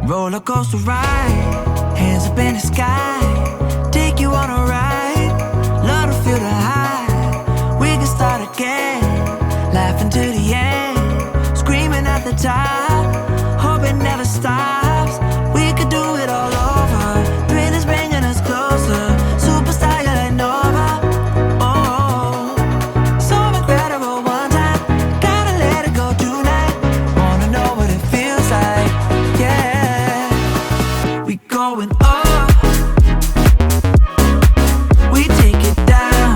roller coaster ride, hands up in the sky, take you on a ride, love to feel the high. We can start again, laughing to the end, screaming at the top, hope it never stops. We could do it all over, rhythm's bringing us closer, superstar you're like Nova. Oh, so incredible one time, gotta let it go tonight, wanna know what it feels like. Yeah, we going up, we take it down,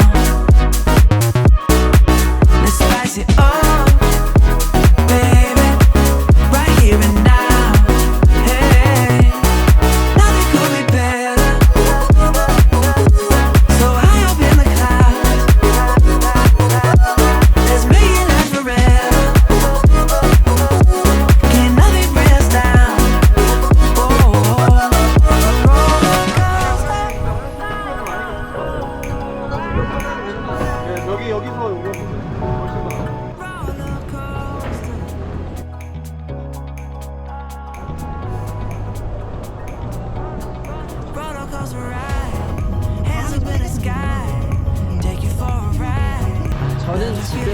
let's spice it up, baby, right here and now. Hey, nothing could be better, so high up in the clouds, let's make it last forever. Can nothing bring us down? Oh, 여기서 오면 훨씬 나아. roller coaster ride, hands up in the sky, take you for a ride. 저는 지금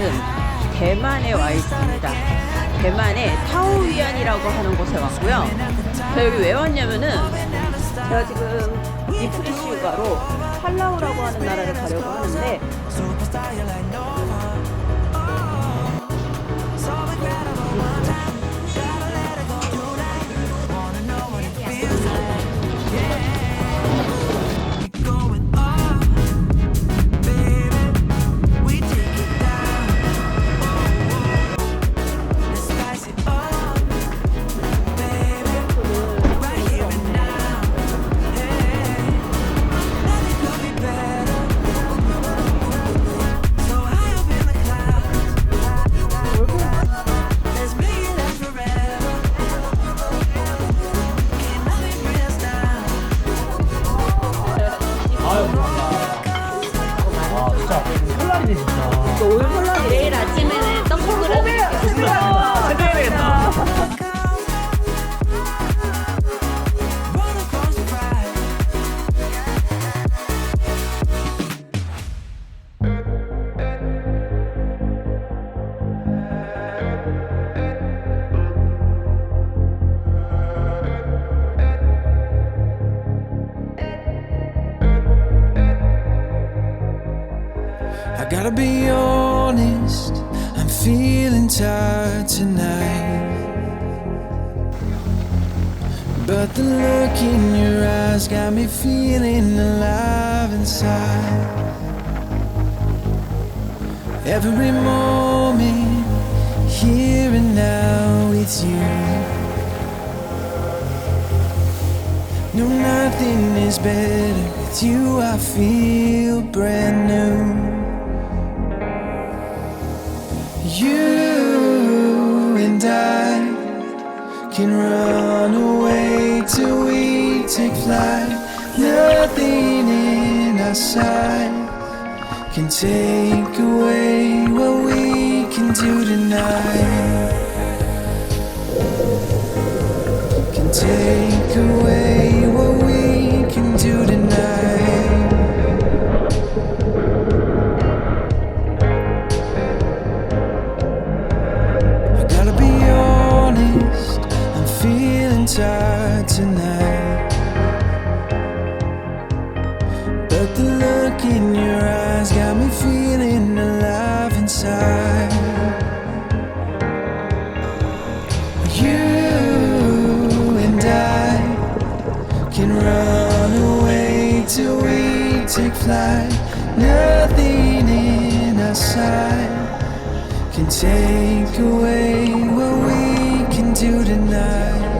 대만에 와 있습니다. 대만의 타오위안이라고 하는 곳에 왔고요. 제가 여기 왜 왔냐면은 제가 지금 리프레시 휴가로 팔라우라고 하는 나라를 가려고 하는데 Superstar you're like Nova. So incredible one time, gotta let it go tonight, wanna know what it feels like. Yeah, we going up, baby, we take it down. Let's spice it up, baby, right here and now. Hey, nothing could be better, so high up in the clouds, let's make it last forever. Can nothing bring us down? 아 진짜 설날이네 진짜. 오늘 설날이 내일 아침에는 떡국을 해줘야 되겠다. Roller coaster ride. I gotta be honest, I'm feeling tired tonight. But the look in your eyes got me feeling alive inside. Every moment, here and now with you. No, nothing is better with you, I feel brand new. You and I can run away till we take flight. Nothing in our sight can take away what we can do tonight. Can take away what we can do tonight. I gotta be honest, I'm feeling tired tonight. But the look in your eyes got me feeling alive inside. You and I can run away till we take flight. Nothing in our sight can take away what we can do tonight.